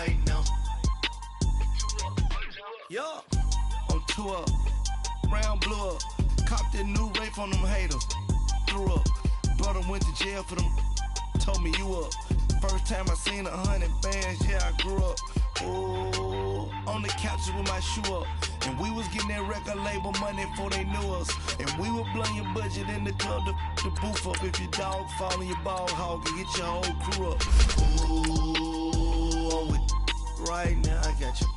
right now. Yeah, I'm 2 up. Round blew up. Copped that new rape on them haters. Threw up. Brother went to jail for them. Told me you up. First time I seen 100 bands, yeah, I grew up. Ooh, on the couches with my shoe up. And we was getting that record label money before they knew us. And we were blowing your budget in the club to boof up. If your dog fall in your ball hog and get your whole crew up. Ooh, I'm with right now, I got you.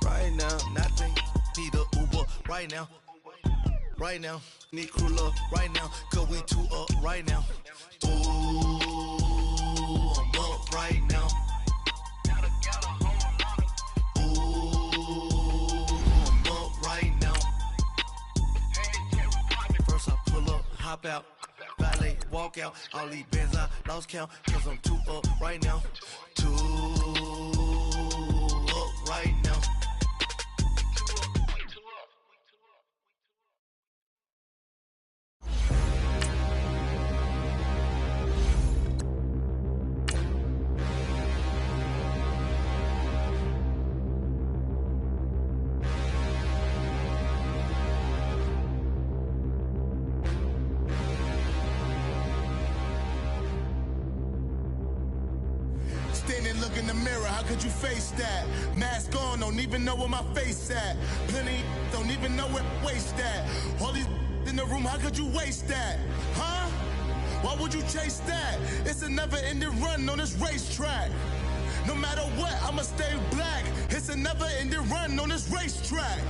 Right now, nothing. Need a Uber right now. Right now, need crew love right now. Cause we 2 up right now. Ooh, I'm up right now. Hop out, valet, walk out. All these bands I lost count, cause I'm 2 up right now. 2 up right now. Standing, look in the mirror, how could you face that? Mask on, don't even know where my face at. Plenty, don't even know where waste at. All these in the room, how could you waste that? Huh? Why would you chase that? It's a never-ending run on this racetrack. No matter what, I'ma stay black. It's a never-ending run on this racetrack.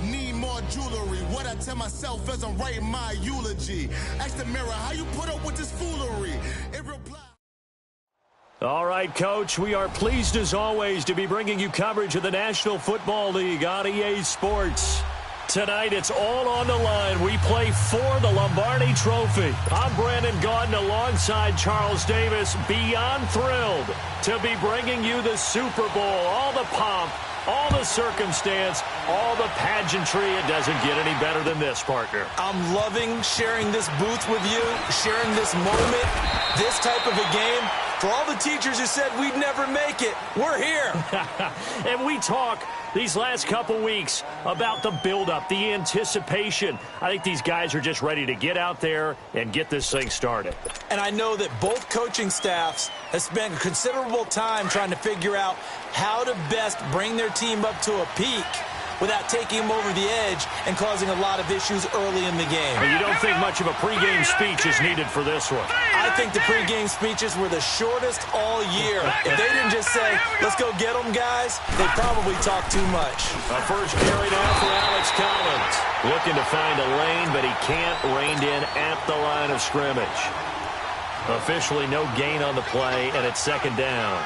Need more jewelry, what I tell myself as I'm writing my eulogy. Ask the mirror, how you put up with this foolery? It replies. All right, Coach, we are pleased as always to be bringing you coverage of the National Football League on EA Sports. Tonight, it's all on the line. We play for the Lombardi Trophy. I'm Brandon Gaudin alongside Charles Davis. Beyond thrilled to be bringing you the Super Bowl. All the pomp, all the circumstance, all the pageantry. It doesn't get any better than this, partner. I'm loving sharing this booth with you, sharing this moment, this type of a game. For all the teachers who said we'd never make it, we're here. And we talk these last couple weeks about the buildup, the anticipation. I think these guys are just ready to get out there and get this thing started. And I know that both coaching staffs have spent considerable time trying to figure out how to best bring their team up to a peak without taking them over the edge and causing a lot of issues early in the game. And you don't think much of a pregame speech is needed for this one? I think the pregame speeches were the shortest all year. If they didn't just say, let's go get them, guys, they probably talked too much. A first carry down for Alex Collins. Looking to find a lane, but he can't. Reined in at the line of scrimmage. Officially no gain on the play, and it's second down.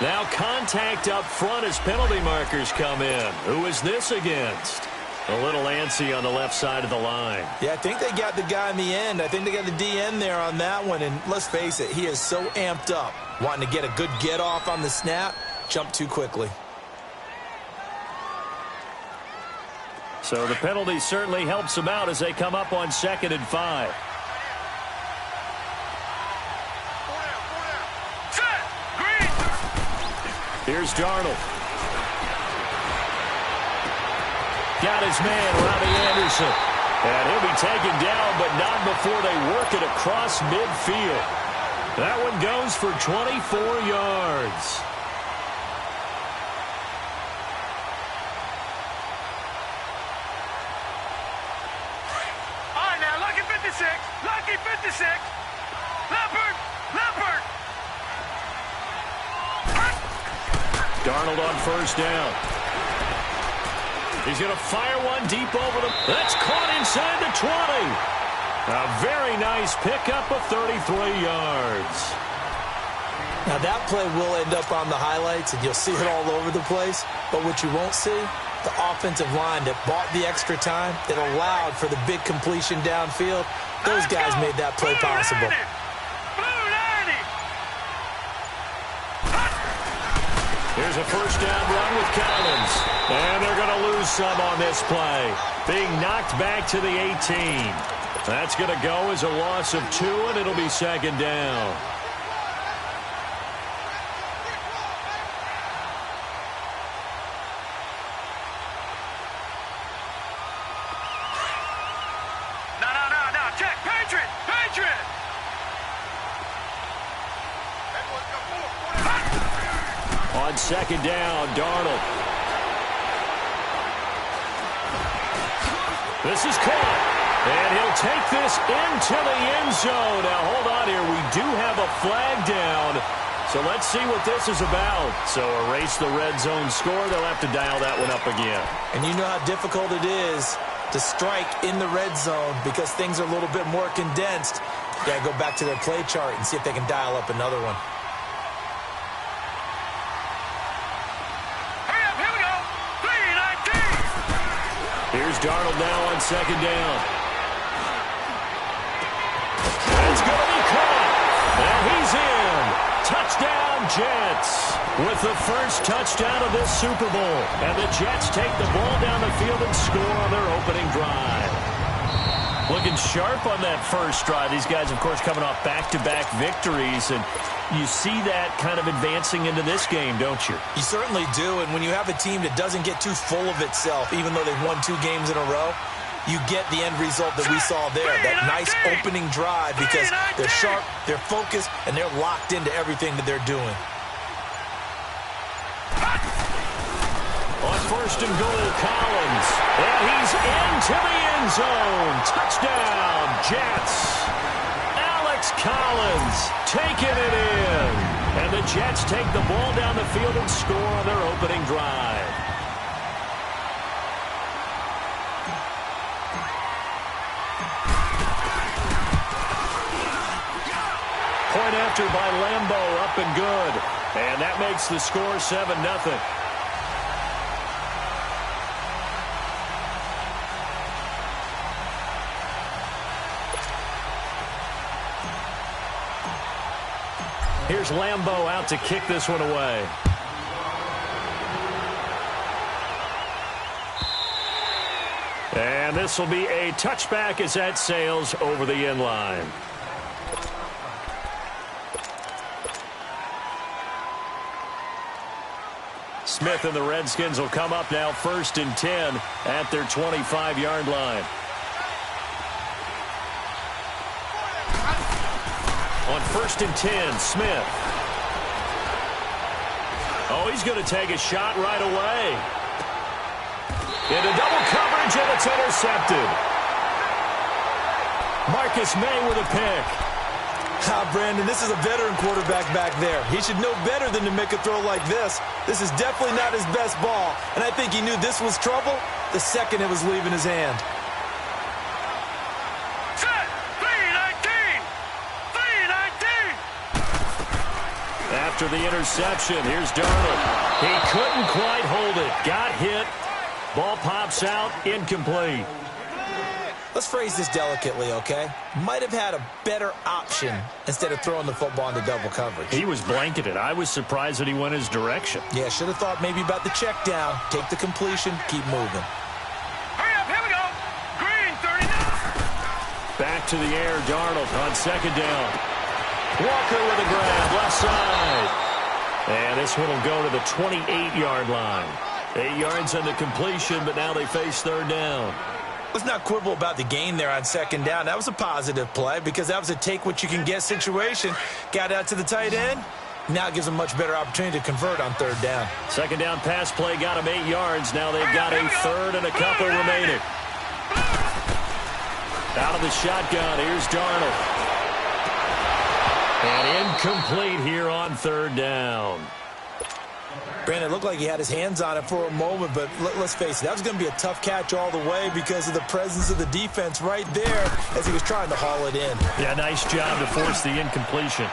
Now contact up front as penalty markers come in. Who is this against? A little antsy on the left side of the line. Yeah, I think they got the guy in the end. I think they got the DN there on that one. And let's face it, he is so amped up. Wanting to get a good get off on the snap, jump too quickly. So the penalty certainly helps them out as they come up on 2nd and 5. Here's Darnold. Got his man, Robbie Anderson. And he'll be taken down, but not before they work it across midfield. That one goes for 24 yards. All right, now, lucky 56. Lucky 56. Leopard. Leopard. Darnold on first down. He's going to fire one deep over the... That's caught inside the 20. A very nice pickup of 33 yards. Now, that play will end up on the highlights, and you'll see it all over the place. But what you won't see The offensive line that bought the extra time, that allowed for the big completion downfield, those guys made that play possible. Here's a first down run with Collins. And they're going to lose some on this play. Being knocked back to the 18. That's going to go as a loss of 2, and it'll be second down. No. Check. Patriot. On second down, Darnold. This is caught. And he'll take this into the end zone. Now, hold on here. We do have a flag down. So let's see what this is about. So erase the red zone score. They'll have to dial that one up again. And you know how difficult it is to strike in the red zone because things are a little bit more condensed. You got to go back to their play chart and see if they can dial up another one. Here's Darnold now on second down. It's going to be caught. And he's in. Touchdown, Jets. With the first touchdown of this Super Bowl. And the Jets take the ball down the field and score on their opening drive. Looking sharp on that first drive. These guys, of course, coming off back-to-back victories. And you see that kind of advancing into this game, don't you? You certainly do. And when you have a team that doesn't get too full of itself, even though they've won 2 games in a row, you get the end result that we saw there. That nice opening drive because they're sharp, they're focused, and they're locked into everything that they're doing. On first and goal, Collins. And he's into the end zone. Touchdown, Jets. Alex Collins taking it in. And the Jets take the ball down the field and score on their opening drive. Point after by Lambo, up and good. And that makes the score 7-0. Here's Lambo out to kick this one away. And this will be a touchback as that sails over the end line. Smith and the Redskins will come up now first and 10 at their 25-yard line. On first and 10, Smith. Oh, he's going to take a shot right away. Into double coverage, and it's intercepted. Marcus May with a pick. Brandon, this is a veteran quarterback back there. He should know better than to make a throw like this. This is definitely not his best ball, and I think he knew this was trouble the second it was leaving his hand. After the interception, here's Darnold. He couldn't quite hold it. Got hit. Ball pops out, incomplete. Let's phrase this delicately, okay? Might have had a better option instead of throwing the football into double coverage. He was blanketed. I was surprised that he went his direction. Yeah, should have thought maybe about the check down, take the completion, keep moving. Hurry up, here we go. Green, 39. Back to the air, Darnold on second down. Walker with a grab, left side. And this one will go to the 28-yard line. 8 yards on the completion, but now they face third down. Let's not quibble about the gain there on second down. That was a positive play because that was a take-what-you-can-get situation. Got out to the tight end. Now it gives them a much better opportunity to convert on third down. Second down pass play got them 8 yards. Now they've got a third and a couple remaining. Out of the shotgun, here's Darnold. And incomplete here on third down. Brandon, it looked like he had his hands on it for a moment, but let's face it, that was going to be a tough catch all the way because of the presence of the defense right there as he was trying to haul it in. Yeah, nice job to force the incompletion.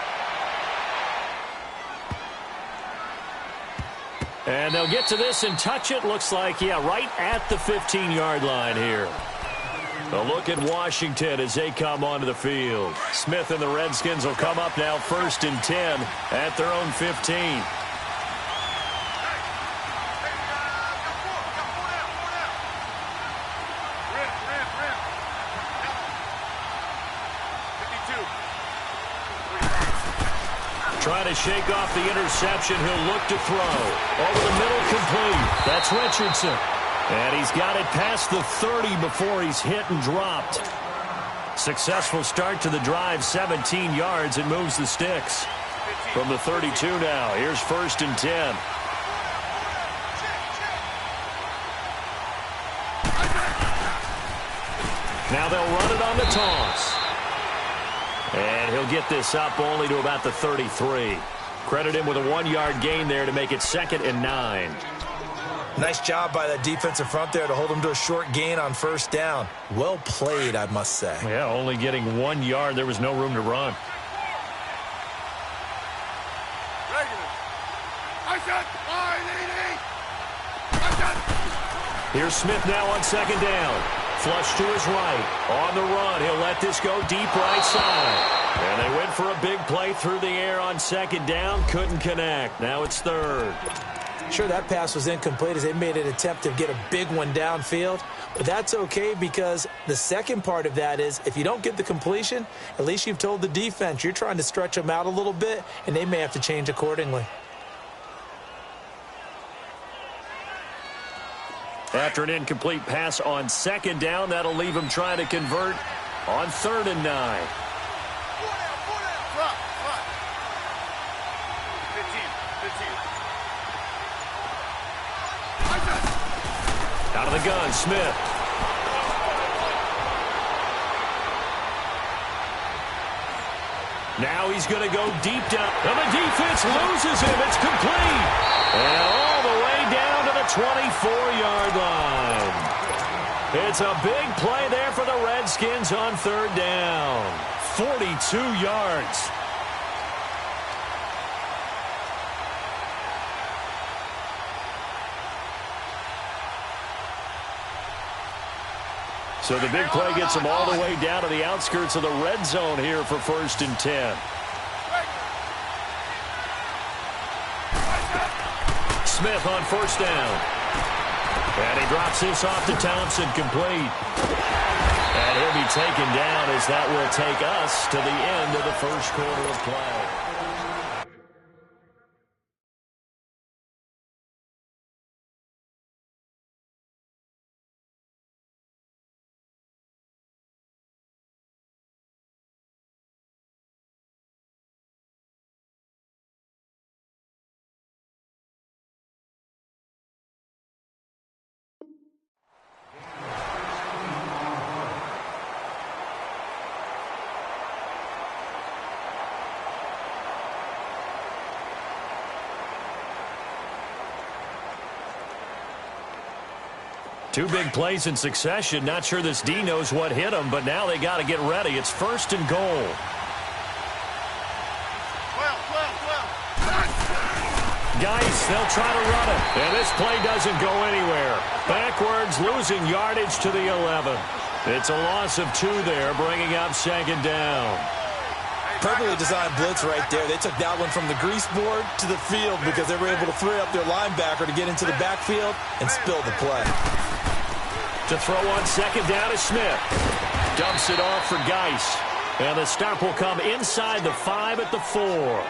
And they'll get to this and touch it. Looks like, yeah, right at the 15-yard line here. A look at Washington as they come onto the field. Smith and the Redskins will come up now 1st and 10 at their own 15. Trying to shake off the interception. He'll look to throw. Over the middle, complete. That's Richardson. And he's got it past the 30 before he's hit and dropped. Successful start to the drive, 17 yards. It moves the sticks. From the 32 now, here's 1st and 10. Now they'll run it on the toss. And he'll get this up only to about the 33. Credit him with a 1-yard gain there to make it 2nd and 9. Nice job by that defensive front there to hold him to a short gain on 1st down. Well played, I must say. Yeah, only getting 1 yard. There was no room to run. Here's Smith now on 2nd down. Flush to his right. On the run. He'll let this go deep right side. And they went for a big play through the air on 2nd down. Couldn't connect. Now it's 3rd. Sure, that pass was incomplete as they made an attempt to get a big one downfield. But that's okay because the second part of that is if you don't get the completion, at least you've told the defense you're trying to stretch them out a little bit, and they may have to change accordingly. After an incomplete pass on 2nd down, that'll leave him trying to convert on 3rd and 9. Out of the gun, Smith. Now he's going to go deep down. And the defense loses him. It's complete. And all the way down to the 24-yard line. It's a big play there for the Redskins on 3rd down. 42 yards. So the big play gets them all the way down to the outskirts of the red zone here for 1st and 10. Smith on 1st down. And he drops this off to Thompson, complete. And he'll be taken down as that will take us to the end of the 1st quarter of play. Two big plays in succession. Not sure this D knows what hit him, but now they got to get ready. It's 1st and goal. Geis, they'll try to run it. And this play doesn't go anywhere. Backwards, losing yardage to the 11. It's a loss of 2 there, bringing up 2nd down. Perfectly designed blitz right there. They took that one from the grease board to the field because they were able to free up their linebacker to get into the backfield and spill the play. To throw on 2nd down is Smith. Dumps it off for Geis. And the stop will come inside the 5 at the 4.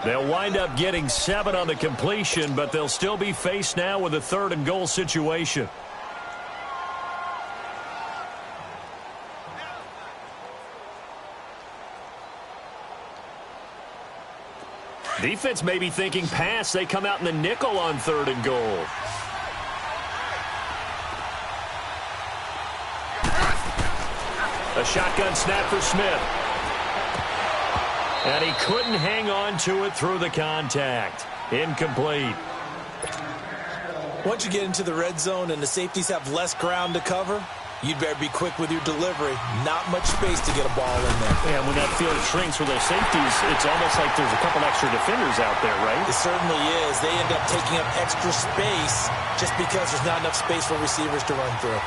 They'll wind up getting 7 on the completion, but they'll still be faced now with a 3rd and goal situation. Defense may be thinking pass. They come out in the nickel on 3rd and goal. A shotgun snap for Smith. And he couldn't hang on to it through the contact. Incomplete. Once you get into the red zone and the safeties have less ground to cover, you'd better be quick with your delivery. Not much space to get a ball in there. Yeah, when that field shrinks with those safeties, it's almost like there's a couple extra defenders out there, right? It certainly is. They end up taking up extra space just because there's not enough space for receivers to run through.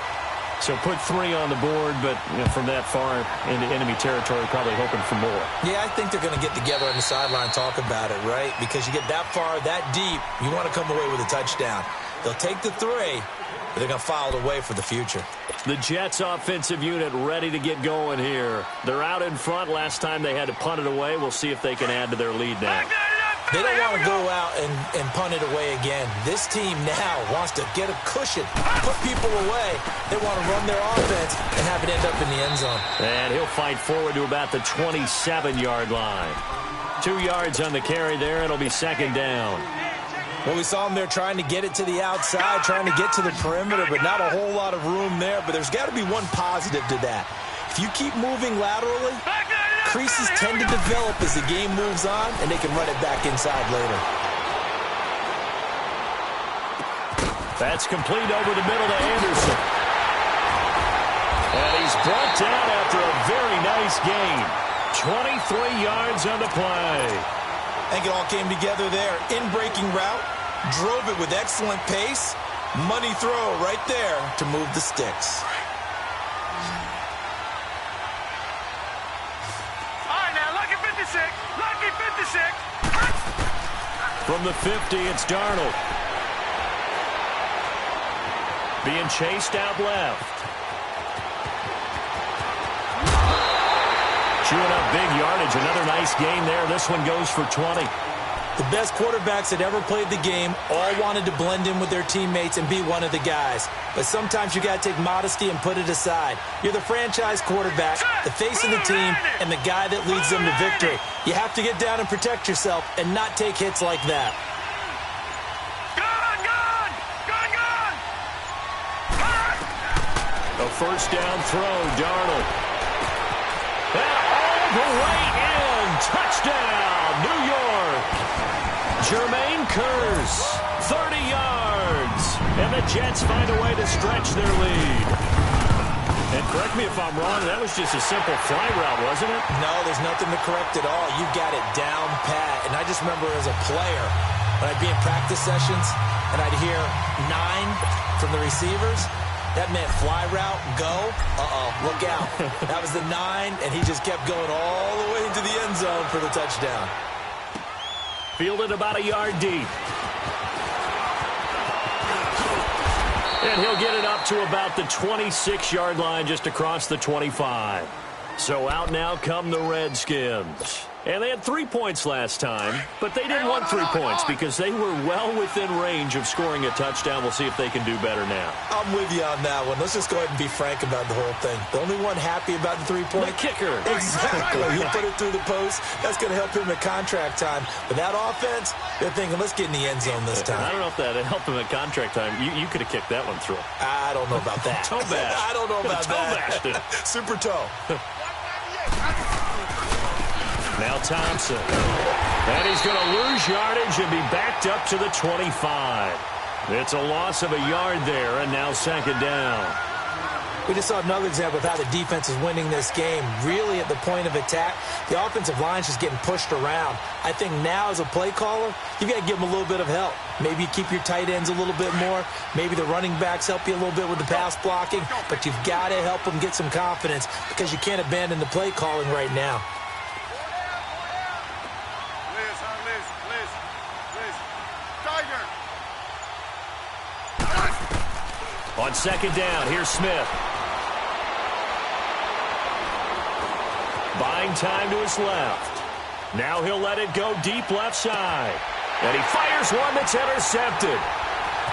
So put 3 on the board, but from that far into enemy territory, probably hoping for more. Yeah, I think they're going to get together on the sideline and talk about it, right? Because you get that far, that deep, you want to come away with a touchdown. They'll take the 3, but they're going to file it away for the future. The Jets offensive unit ready to get going here. They're out in front. Last time they had to punt it away. We'll see if they can add to their lead now. They don't want to go out and punt it away again. This team now wants to get a cushion, put people away. They want to run their offense and have it end up in the end zone. And he'll fight forward to about the 27-yard line. 2 yards on the carry there. It'll be second down. Well, we saw them there trying to get it to the outside, trying to get to the perimeter, but not a whole lot of room there. But there's got to be one positive to that. If you keep moving laterally, creases tend to develop as the game moves on, and they can run it back inside later. That's complete over the middle to Anderson. And he's brought down after a very nice gain. 23 yards on the play. I think it all came together there. In-breaking route, drove it with excellent pace. Money throw right there to move the sticks. Lucky 56. From the 50, it's Darnold. Being chased out left. Chewing up big yardage. Another nice gain there. This one goes for 20. The best quarterbacks that ever played the game all wanted to blend in with their teammates and be one of the guys. But sometimes you got to take modesty and put it aside. You're the franchise quarterback, the face of the team, and the guy that leads them to victory. You have to get down and protect yourself and not take hits like that. A first down throw, Darnold. And all the way in. Touchdown, New York. Jermaine Kearse, 30 yards. And the Jets find a way to stretch their lead. And correct me if I'm wrong, that was just a simple fly route, wasn't it? No, there's nothing to correct at all. You got it down pat. And I just remember as a player, when I'd be in practice sessions and I'd hear 9 from the receivers, that meant fly route, go, look out. That was the 9, and he just kept going all the way into the end zone for the touchdown. Fielded about a yard deep. And he'll get it up to about the 26-yard line just across the 25. So out now come the Redskins. And they had 3 points last time, but they didn't want 3 points because they were well within range of scoring a touchdown. We'll see if they can do better now. I'm with you on that one. Let's just go ahead and be frank about the whole thing. The only one happy about the 3-point? The kicker. Exactly. He'll put it through the post. That's going to help him at contract time. But that offense, they're thinking, let's get in the end zone this time. I don't know if that helped him at contract time. You could have kicked that one through. I don't know about that. Toe bash. I don't know about that. Super toe. Now Thompson. And he's going to lose yardage and be backed up to the 25. It's a loss of a yard there, and now second down. We just saw another example of how the defense is winning this game. Really at the point of attack, the offensive line's just getting pushed around. I think now as a play caller, you've got to give them a little bit of help. Maybe you keep your tight ends a little bit more. Maybe the running backs help you a little bit with the pass blocking. But you've got to help them get some confidence because you can't abandon the play calling right now. On second down, here's Smith. Buying time to his left. Now he'll let it go deep left side. And he fires one that's intercepted.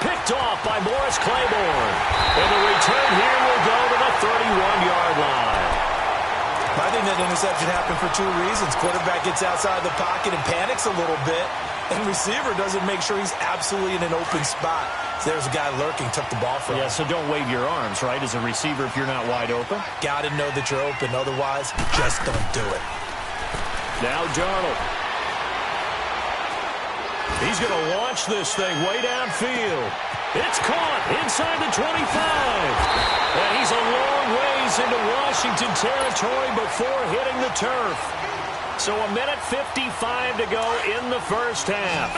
Picked off by Morris Claiborne. And the return here will go to the 31-yard line. I think that interception happened for 2 reasons. Quarterback gets outside the pocket and panics a little bit. And receiver doesn't make sure he's absolutely in an open spot. So there's a guy lurking, took the ball from him. Yeah, so don't wave your arms, right, as a receiver if you're not wide open. Got to know that you're open. Otherwise, just don't do it. Now Darnold. He's going to launch this thing way downfield. It's caught inside the 25. And he's a long ways into Washington territory before hitting the turf. So a minute 55 to go in the first half.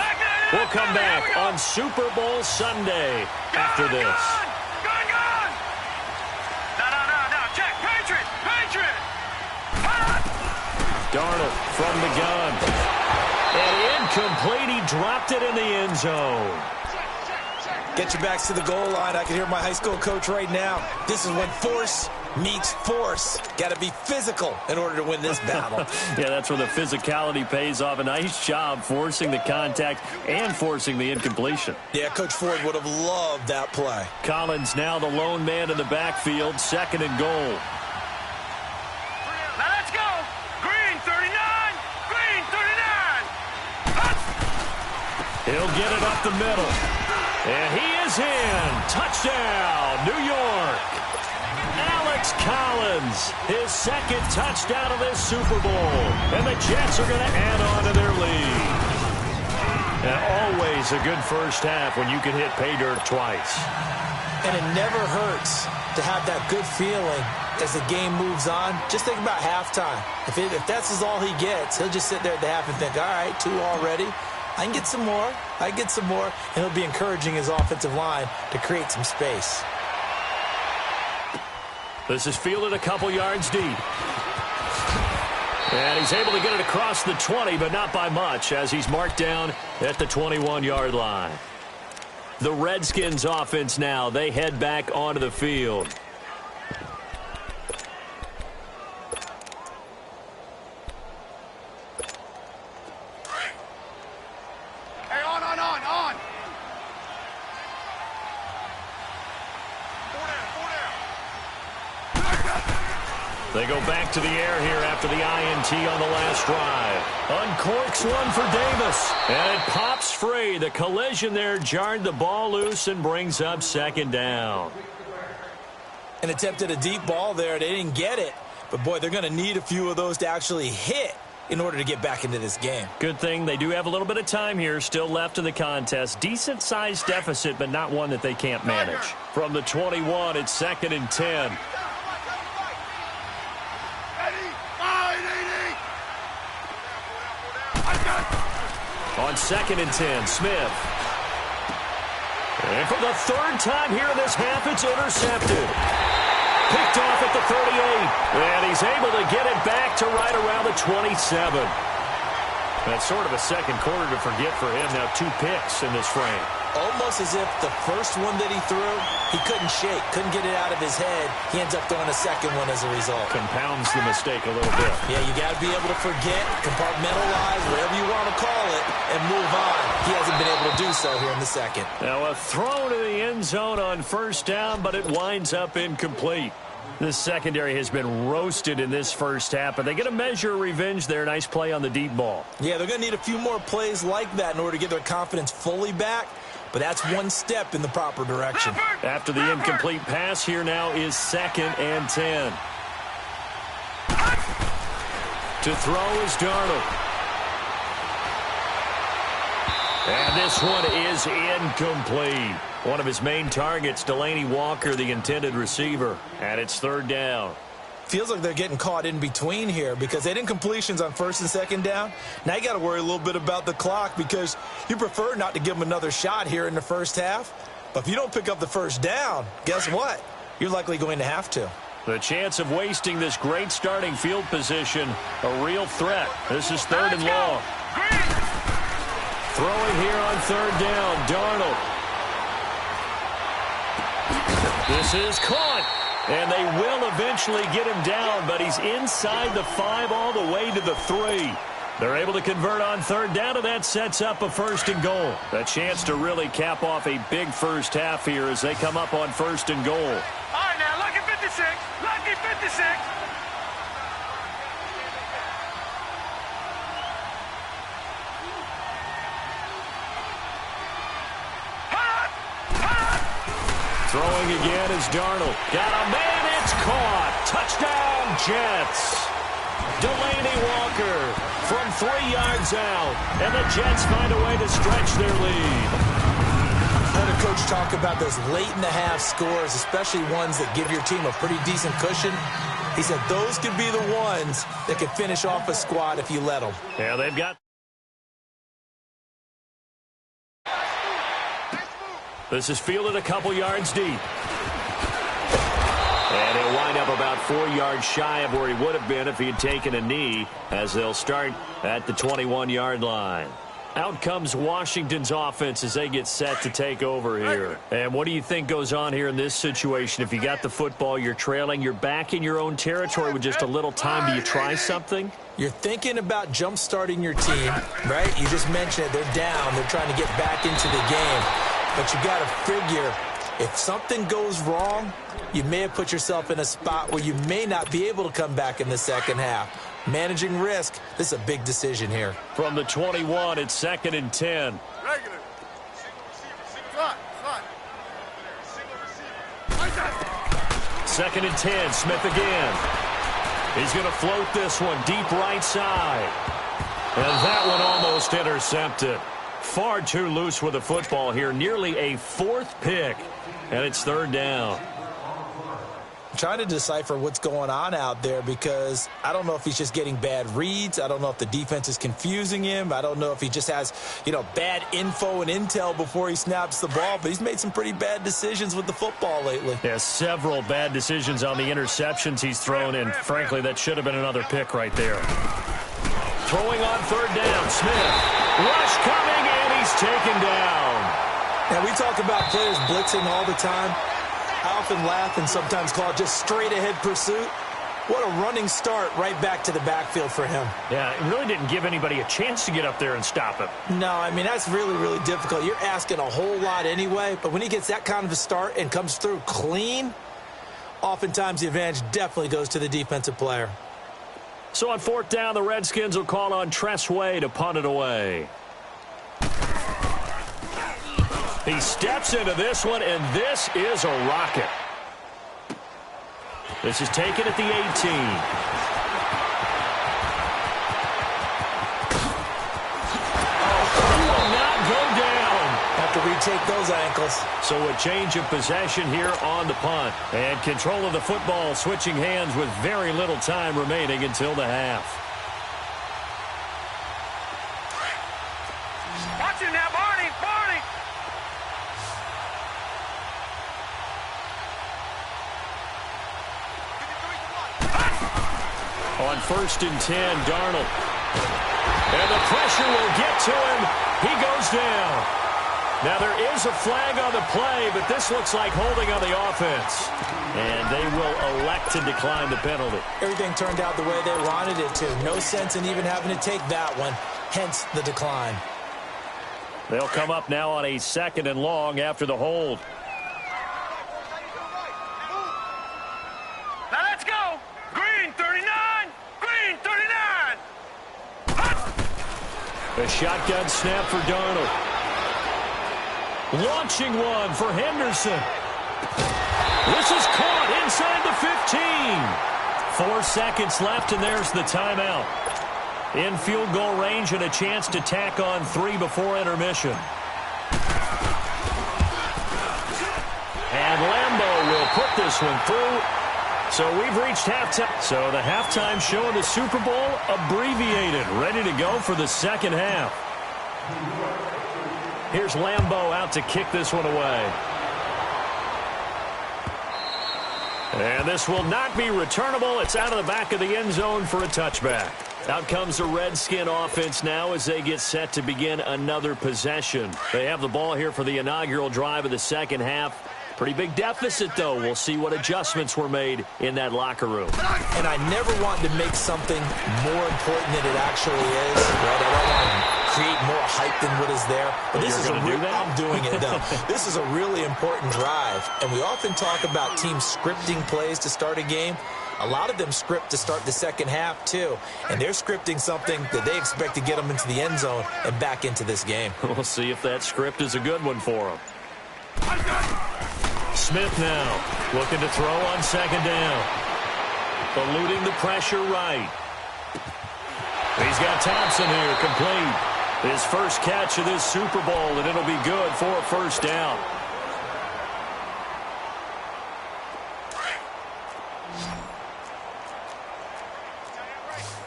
We'll come back on Super Bowl Sunday after this. No. Check. Patriot. Darnold from the gun. And incomplete. He dropped it in the end zone. Get your backs to the goal line. I can hear my high school coach right now. This is when force meets force. Got to be physical in order to win this battle. Yeah, that's where the physicality pays off. A nice job forcing the contact and forcing the incompletion. Yeah, Coach Ford would have loved that play. Collins now the lone man in the backfield, 2nd and goal. Now let's go. Green 39. He'll get it up the middle. And he is in. Touchdown, New York. Alex Collins, his 2nd touchdown of this Super Bowl. And the Jets are going to add on to their lead. And always a good first half when you can hit pay dirt twice. And it never hurts to have that good feeling as the game moves on. Just think about halftime. If that's all he gets, he'll just sit there at the half and think, all right, 2 already. I can get some more. And he'll be encouraging his offensive line to create some space. This is fielded a couple yards deep. And he's able to get it across the 20, but not by much, as he's marked down at the 21-yard line. The Redskins offense now, they head back onto the field. On. They go back to the air here after the INT on the last drive. Uncorks one for Davis. And it pops free. The collision there jarred the ball loose and brings up 2nd down. An attempt at a deep ball there. They didn't get it. But, boy, they're going to need a few of those to actually hit in order to get back into this game. Good thing they do have a little bit of time here still left in the contest. Decent-sized deficit, but not one that they can't manage. From the 21, it's 2nd and 10. On 2nd and 10, Smith. And for the 3rd time here in this half, it's intercepted. Picked off at the 38. And he's able to get it back to right around the 27. That's sort of a second quarter to forget for him. Now 2 picks in this frame. Almost as if the first one that he threw, he couldn't shake, couldn't get it out of his head. He ends up throwing a second one as a result. Compounds the mistake a little bit. Yeah, you got to be able to forget, compartmentalize, whatever you want to call it, and move on. He hasn't been able to do so here in the second. Now a throw to the end zone on 1st down, but it winds up incomplete. This secondary has been roasted in this first half, but they get a measure of revenge there. Nice play on the deep ball. Yeah, they're going to need a few more plays like that in order to get their confidence fully back, but that's one step in the proper direction. After the incomplete pass, here now is 2nd and 10. To throw is Darnold. And this one is incomplete. One of his main targets, Delaney Walker, the intended receiver. And it's 3rd down. Feels like they're getting caught in between here because they did incompletions on 1st and 2nd down. Now you got to worry a little bit about the clock because you prefer not to give them another shot here in the first half. But if you don't pick up the 1st down, guess what? You're likely going to have to. The chance of wasting this great starting field position, a real threat. This is 3rd and long. Throwing here on 3rd down, Darnold. This is caught. And they will eventually get him down, but he's inside the 5 all the way to the 3. They're able to convert on 3rd down, and that sets up a 1st and goal. A chance to really cap off a big first half here as they come up on 1st and goal. All right, now, lucky 56. Lucky 56. Throwing again is Darnold. Got a man, it's caught. Touchdown, Jets. Delaney Walker from 3 yards out. And the Jets find a way to stretch their lead. I heard a coach talk about those late-in-the-half scores, especially ones that give your team a pretty decent cushion. He said those could be the ones that could finish off a squad if you let them. Yeah, they've got... This is fielded a couple yards deep. And he'll wind up about 4 yards shy of where he would have been if he had taken a knee, as they'll start at the 21-yard line. Out comes Washington's offense as they get set to take over here. And what do you think goes on here in this situation? If you got the football, you're trailing, you're back in your own territory with just a little time. Do you try something? You're thinking about jump-starting your team, right? You just mentioned it. They're down. They're trying to get back into the game. But you got to figure, if something goes wrong, you may have put yourself in a spot where you may not be able to come back in the second half. Managing risk, this is a big decision here. From the 21, it's 2nd and 10. Regular. Single receiver. Slot. Single receiver. 2nd and 10, Smith again. He's going to float this one deep right side. And that one almost intercepted. Far too loose with the football here. Nearly a 4th pick. And it's 3rd down. I'm trying to decipher what's going on out there because I don't know if he's just getting bad reads. I don't know if the defense is confusing him. I don't know if he just has, bad info and intel before he snaps the ball. But he's made some pretty bad decisions with the football lately. Yeah, several bad decisions on the interceptions he's thrown, and frankly, that should have been another pick right there. Throwing on 3rd down, Smith. Rush coming, and he's taken down. Now, we talk about players blitzing all the time. I often laugh and sometimes call it just straight-ahead pursuit. What a running start right back to the backfield for him. Yeah, it really didn't give anybody a chance to get up there and stop him. No, I mean, that's really, really difficult. You're asking a whole lot anyway, but when he gets that kind of a start and comes through clean, oftentimes the advantage definitely goes to the defensive player. So on 4th down, the Redskins will call on Tress Way to punt it away. He steps into this one, and this is a rocket. This is taken at the 18. He will not go down. Have to retake those ankles. So a change of possession here on the punt. And control of the football switching hands with very little time remaining until the half. Watch him now, Barney. On 1st and 10, Darnold. And the pressure will get to him. He goes down. Now there is a flag on the play, but this looks like holding on the offense. And they will elect to decline the penalty. Everything turned out the way they wanted it to. No sense in even having to take that one, hence the decline. They'll come up now on a 2nd and long after the hold. Now let's go. Green 39. Green 39. A shotgun snap for Darnold. Launching one for Henderson. This is caught inside the 15. 4 seconds left, and there's the timeout. In field goal range and a chance to tack on 3 before intermission. And Lambeau will put this one through. So we've reached halftime. So the halftime show of the Super Bowl abbreviated, ready to go for the second half. Here's Lambeau out to kick this one away. And this will not be returnable. It's out of the back of the end zone for a touchback. Out comes the Redskin offense now as they get set to begin another possession. They have the ball here for the inaugural drive of the second half. Pretty big deficit, though. We'll see what adjustments were made in that locker room. And I never want to make something more important than it actually is. Right? I don't want to create more hype than what is there. But this is I'm doing it, though. This is a really important drive. And we often talk about teams scripting plays to start a game. A lot of them script to start the second half, too. And they're scripting something that they expect to get them into the end zone and back into this game. We'll see if that script is a good one for them. Smith now looking to throw on second down. Eluding the pressure right. He's got Thompson here, complete. His first catch of this Super Bowl, and it'll be good for a first down.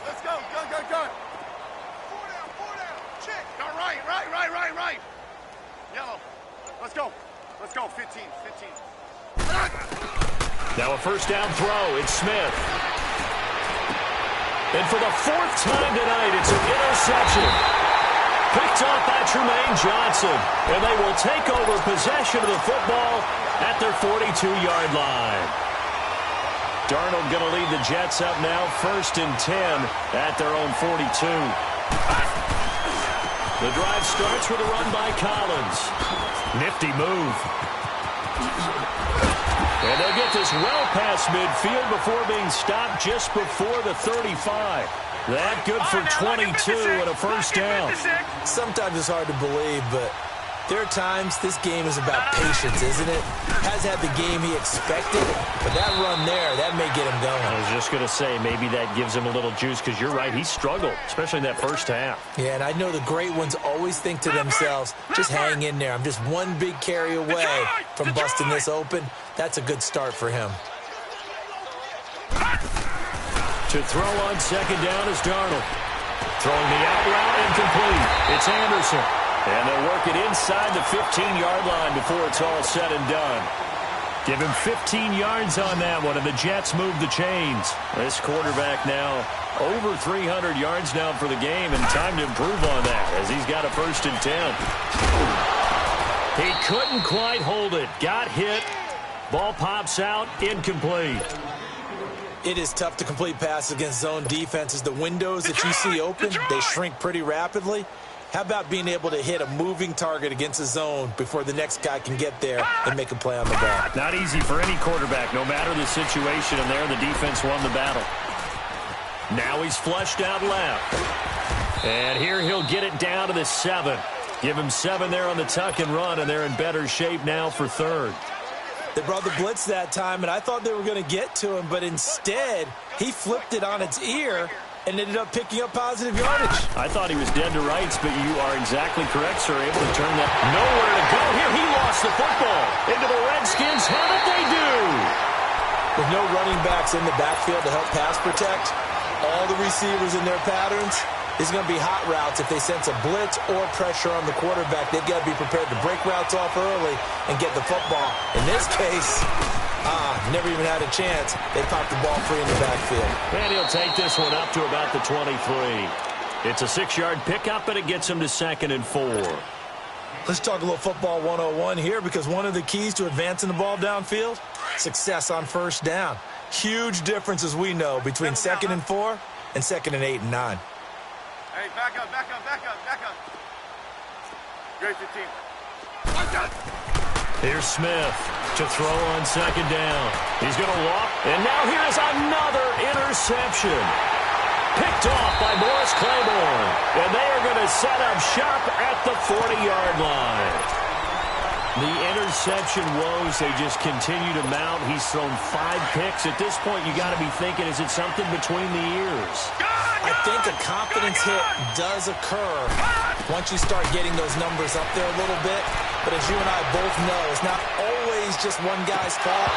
Let's go. Go. 4 down. Check. All right. Yellow. Let's go. 15. Now a first down throw. It's Smith. And for the 4th time tonight, it's an interception. Picked off by Tremaine Johnson. And they will take over possession of the football at their 42-yard line. Darnold going to lead the Jets up now, 1st and 10 at their own 42. The drive starts with a run by Collins. Nifty move. And they'll get this well past midfield before being stopped just before the 35. That good for 22 and a first down. Sometimes it's hard to believe, but there are times this game is about patience, isn't it? Has had the game he expected, but that run there, that may get him going. I was just going to say, maybe that gives him a little juice, because you're right, he struggled, especially in that first half. Yeah, and I know the great ones always think to themselves, just hang in there. I'm just one big carry away from busting this open. That's a good start for him. To throw on second down is Darnold. Throwing the out route, incomplete. It's Anderson. And they'll work it inside the 15-yard line before it's all said and done. Give him 15 yards on that one, and the Jets move the chains. This quarterback now over 300 yards now for the game, and time to improve on that as he's got a 1st and 10. He couldn't quite hold it. Got hit. Ball pops out. Incomplete. It is tough to complete passes against zone defenses. The windows that you see open, they shrink pretty rapidly. How about being able to hit a moving target against a zone before the next guy can get there and make a play on the ball? Not easy for any quarterback, no matter the situation, and there the defense won the battle. Now he's flushed out left. And here he'll get it down to the 7. Give him 7 there on the tuck and run, and they're in better shape now for 3rd. They brought the blitz that time, and I thought they were going to get to him, but instead he flipped it on its ear and ended up picking up positive yardage. I thought he was dead to rights, but you are exactly correct, sir. Able to turn that. Nowhere to go. Here he lost the football. Into the Redskins. How did they do? With no running backs in the backfield to help pass protect, all the receivers in their patterns, it's going to be hot routes. If they sense a blitz or pressure on the quarterback, they've got to be prepared to break routes off early and get the football. In this case, never even had a chance. They popped the ball free in the backfield. And he'll take this one up to about the 23. It's a 6-yard pickup, and it gets him to 2nd and 4. Let's talk a little football 101 here, because one of the keys to advancing the ball downfield, success on first down. Huge difference, as we know, between 2nd and 4 and 2nd and 8 and 9. Hey, back up. Great 15. Here's Smith to throw on second down. He's going to walk, and now here's another interception. Picked off by Morris Claiborne, and they are going to set up shop at the 40-yard line. The interception woes, they just continue to mount. He's thrown 5 picks. At this point, you got to be thinking, is it something between the ears? I think a confidence hit does occur once you start getting those numbers up there a little bit. But as you and I both know, it's not always just one guy's fault.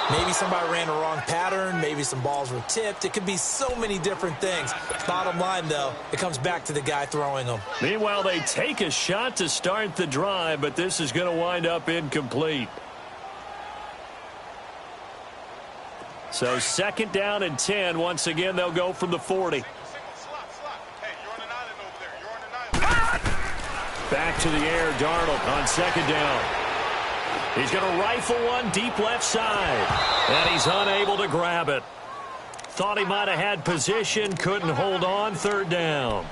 Maybe somebody ran a wrong pattern. Maybe some balls were tipped. It could be so many different things. Bottom line, though, it comes back to the guy throwing them. Meanwhile, they take a shot to start the drive, but this is going to wind up incomplete. So 2nd down and 10. Once again, they'll go from the 40. Back to the air, Darnold on second down. He's going to rifle one deep left side, and he's unable to grab it. Thought he might have had position, couldn't hold on. 3rd down.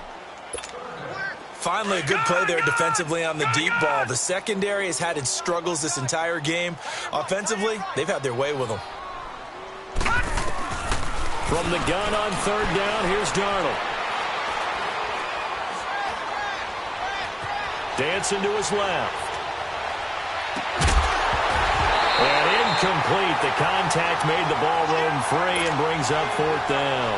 Finally, a good play there defensively on the deep ball. The secondary has had its struggles this entire game. Offensively, they've had their way with them. From the gun on 3rd down, here's Darnold. Dancing to his left. And incomplete. The contact made the ball roam free and brings up 4th down.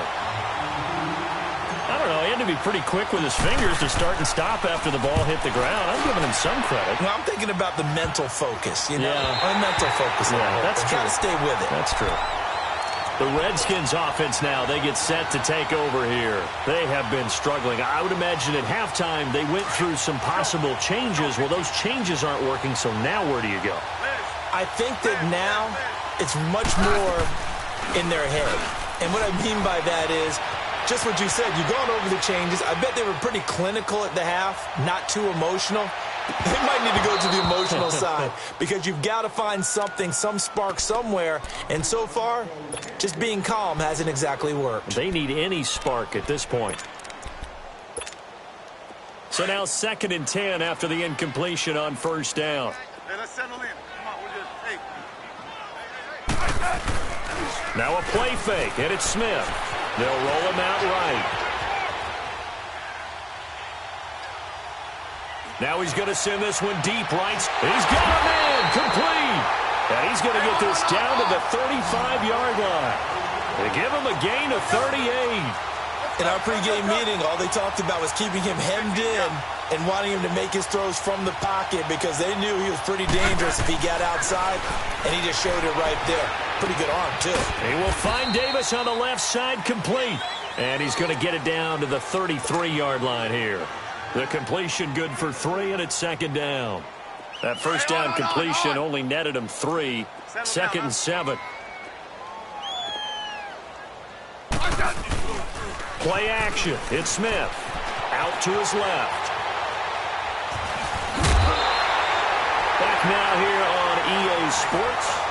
I don't know. had to be pretty quick with his fingers to start and stop after the ball hit the ground. I'm giving him some credit. Well, I'm thinking about the mental focus, you know? Yeah. Mental focus. Yeah, that's true. Got to stay with it. That's true. The Redskins offense now, they get set to take over here. They have been struggling. I would imagine at halftime they went through some possible changes. Well, those changes aren't working, so now where do you go? I think that now it's much more in their head. And what I mean by that is just what you said. You've gone over the changes. I bet they were pretty clinical at the half, not too emotional. They might need to go to the emotional side because you've got to find something, some spark somewhere. And so far, just being calm hasn't exactly worked. They need any spark at this point. So now 2nd and 10 after the incompletion on first down. Hey, let's settle in. Come on, we're just, hey. Now a play fake, and it's Smith. They'll roll him out right. Now he's going to send this one deep right. He's got a man complete. And he's going to get this down to the 35-yard line. They give him a gain of 38. In our pregame meeting, all they talked about was keeping him hemmed in and wanting him to make his throws from the pocket because they knew he was pretty dangerous if he got outside, and he just showed it right there. Pretty good arm, too. He will find Davis on the left side complete. And he's going to get it down to the 33-yard line here. The completion good for 3, and it's 2nd down. That first down completion only netted him 3. 2nd and 7. Play action. It's Smith. Out to his left. Back now here on EA Sports.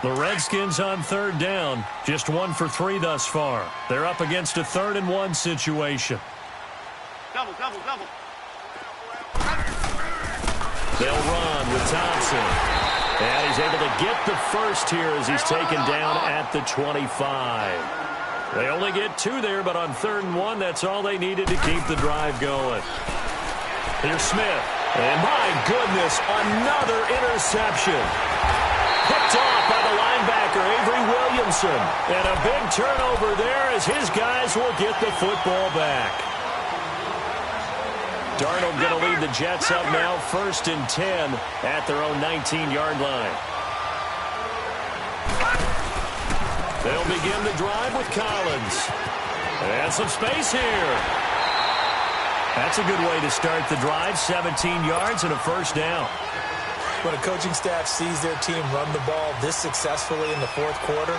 The Redskins on 3rd down. Just 1 for 3 thus far. They're up against a 3rd and 1 situation. Double. They'll run with Thompson. And he's able to get the first here as he's taken down at the 25. They only get 2 there, but on 3rd and 1, that's all they needed to keep the drive going. Here's Smith. And my goodness, another interception. Picked off by the linebacker, Avery Williamson. And a big turnover there as his guys will get the football back. Darnold going to lead the Jets up now, 1st and 10 at their own 19-yard line. They'll begin the drive with Collins. And some space here. That's a good way to start the drive, 17 yards and a first down. When a coaching staff sees their team run the ball this successfully in the 4th quarter,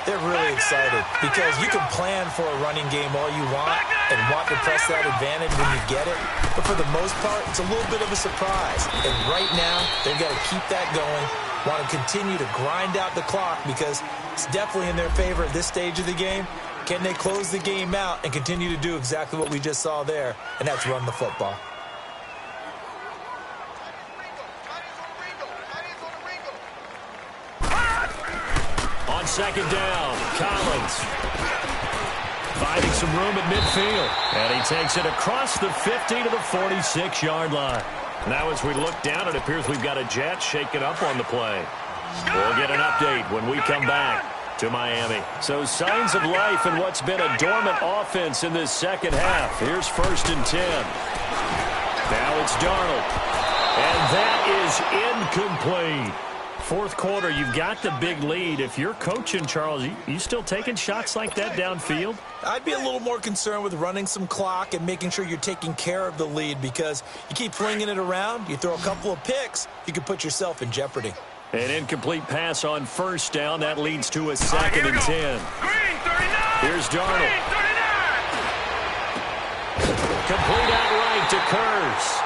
they're really excited because you can plan for a running game all you want and want to press that advantage when you get it. But for the most part, it's a little bit of a surprise. And right now, they've got to keep that going, want to continue to grind out the clock because it's definitely in their favor at this stage of the game. Can they close the game out and continue to do exactly what we just saw there, and that's run the football. On 2nd down, Collins finding some room at midfield. And he takes it across the 50 to the 46-yard line. Now as we look down, it appears we've got a Jet shaking up on the play. We'll get an update when we come back to Miami. So signs of life in what's been a dormant offense in this 2nd half. Here's 1st and 10. Now it's Darnold. And that is incomplete. 4th quarter, you've got the big lead. If you're coaching, Charles, you still taking shots like that downfield? I'd be a little more concerned with running some clock and making sure you're taking care of the lead because you keep flinging it around, you throw a couple of picks, you could put yourself in jeopardy. An incomplete pass on 1st down. That leads to a 2nd and 10. Green, 39. Here's Darnold. Green, 39. Complete outright to Kurz.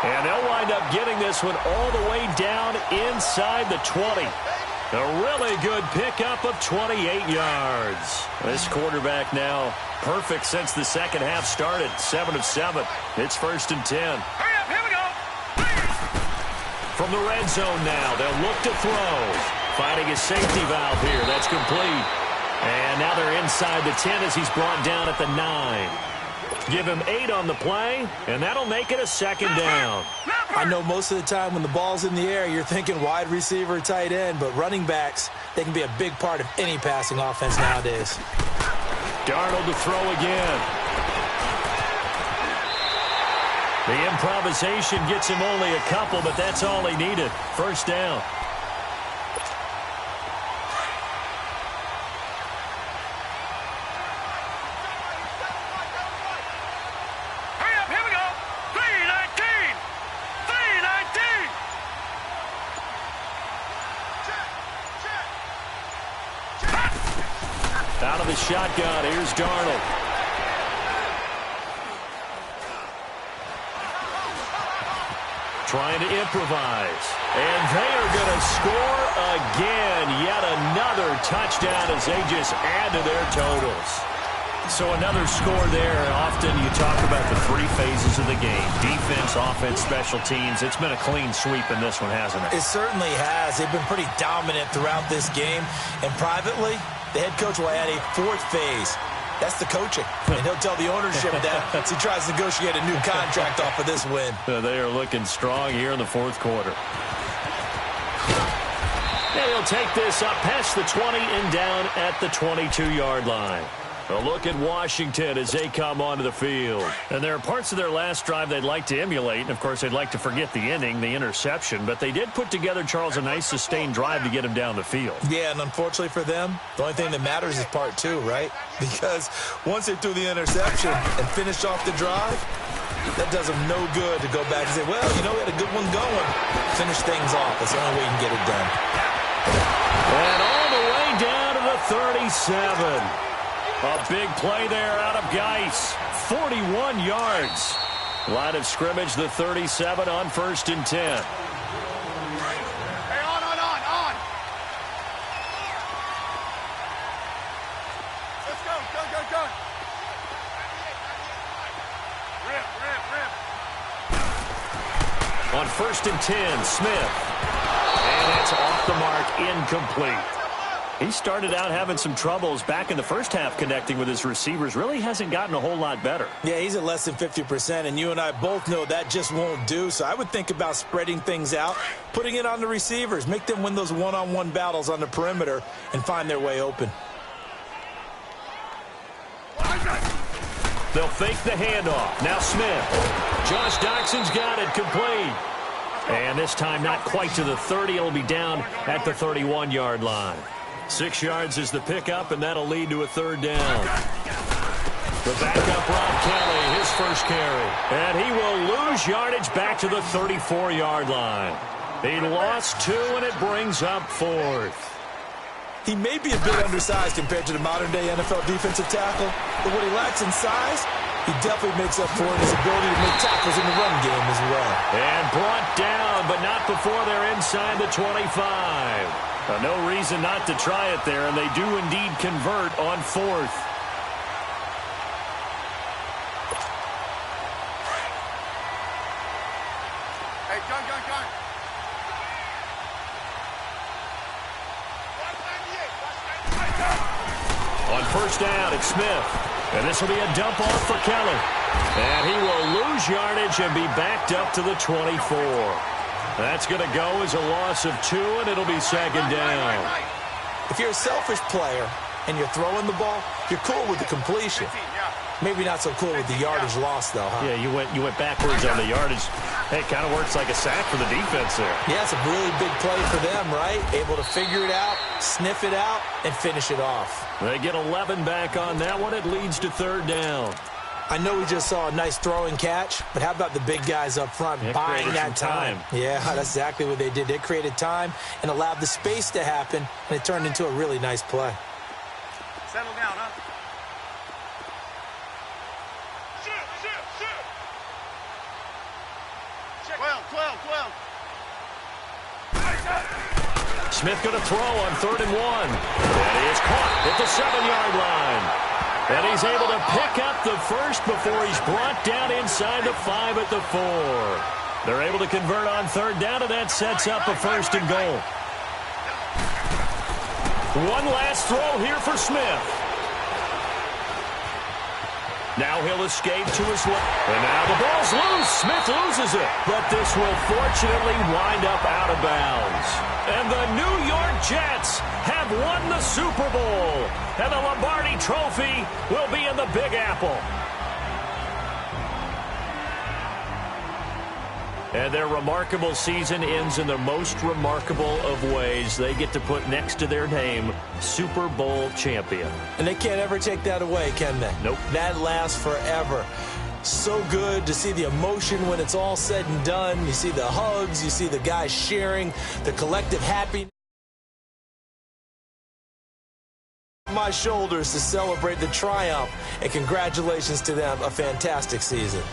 And they'll wind up getting this one all the way down inside the 20. A really good pickup of 28 yards. This quarterback now perfect since the 2nd half started. 7 of 7. It's 1st and 10. Hurry up, here we go. From the red zone now, they'll look to throw. Finding a safety valve here. That's complete. And now they're inside the 10 as he's brought down at the 9. Give him 8 on the play, and that'll make it a second down. I know most of the time when the ball's in the air, you're thinking wide receiver, tight end, but running backs, they can be a big part of any passing offense nowadays. Darnold to throw again. The improvisation gets him only a couple, but that's all he needed. First down. Out of the shotgun, here's Darnold. Trying to improvise. And they are going to score again. Yet another touchdown as they just add to their totals. So another score there. Often you talk about the 3 phases of the game. Defense, offense, special teams. It's been a clean sweep in this one, hasn't it? It certainly has. They've been pretty dominant throughout this game. And privately, the head coach will add a 4th phase. That's the coaching. And he'll tell the ownership that as he tries to negotiate a new contract off of this win. They are looking strong here in the 4th quarter. And he'll take this up past the 20 and down at the 22-yard line. A look at Washington as they come onto the field. And there are parts of their last drive they'd like to emulate. And, of course, they'd like to forget the inning, the interception. But they did put together, Charles, a nice sustained drive to get him down the field. Yeah, and unfortunately for them, the only thing that matters is part 2, right? Because once they threw the interception and finished off the drive, that does them no good to go back and say, well, you know, we had a good one going. Finish things off. That's the only way you can get it done. And all the way down to the 37. A big play there out of Geis. 41 yards. Line of scrimmage, the 37 on 1st and 10. Hey, on. Let's go. Rip. On 1st and 10, Smith. And that's off the mark, incomplete. He started out having some troubles back in the first half connecting with his receivers. Really hasn't gotten a whole lot better. Yeah, he's at less than 50%, and you and I both know that just won't do. So I would think about spreading things out, putting it on the receivers, make them win those one-on-one battles on the perimeter and find their way open. They'll fake the handoff. Now Smith. Josh Doxson's got it complete. And this time not quite to the 30. It'll be down at the 31-yard line. 6 yards is the pickup, and that'll lead to a 3rd down. The backup, Rob Kelly, his first carry. And he will lose yardage back to the 34-yard line. He lost 2, and it brings up 4th. He may be a bit undersized compared to the modern-day NFL defensive tackle, but what he lacks in size, he definitely makes up for in his ability to make tackles in the run game as well. And brought down, but not before they're inside the 25. No reason not to try it there, and they do indeed convert on 4th. Hey, gun. On 1st down, it's Smith. And this will be a dump off for Kelly. And he will lose yardage and be backed up to the 24. That's going to go as a loss of 2, and it'll be 2nd down. If you're a selfish player and you're throwing the ball, you're cool with the completion. Maybe not so cool with the yardage loss, though, huh? Yeah, you went backwards on the yardage. Hey, it kind of works like a sack for the defense there. Yeah, it's a really big play for them, right? Able to figure it out, sniff it out, and finish it off. They get 11 back on that one. It leads to 3rd down. I know we just saw a nice throwing catch, but how about the big guys up front buying that time? Yeah, that's exactly what they did. They created time and allowed the space to happen, and it turned into a really nice play. Settle down, huh? Shoot. 12. Smith going to throw on 3rd and 1. And he is caught at the 7-yard line. And he's able to pick up the first before he's brought down inside the 5 at the 4. They're able to convert on 3rd down, and that sets up a 1st and goal. One last throw here for Smith. Now he'll escape to his left. And now the ball's loose. Smith loses it. But this will fortunately wind up out of bounds. And the New York Jets have won the Super Bowl. And the Lombardi Trophy will be in the Big Apple. And their remarkable season ends in the most remarkable of ways. They get to put next to their name, Super Bowl champion. And they can't ever take that away, can they? Nope. That lasts forever. So good to see the emotion when it's all said and done. You see the hugs, you see the guys sharing, the collective happiness. My shoulders to celebrate the triumph, and congratulations to them, a fantastic season.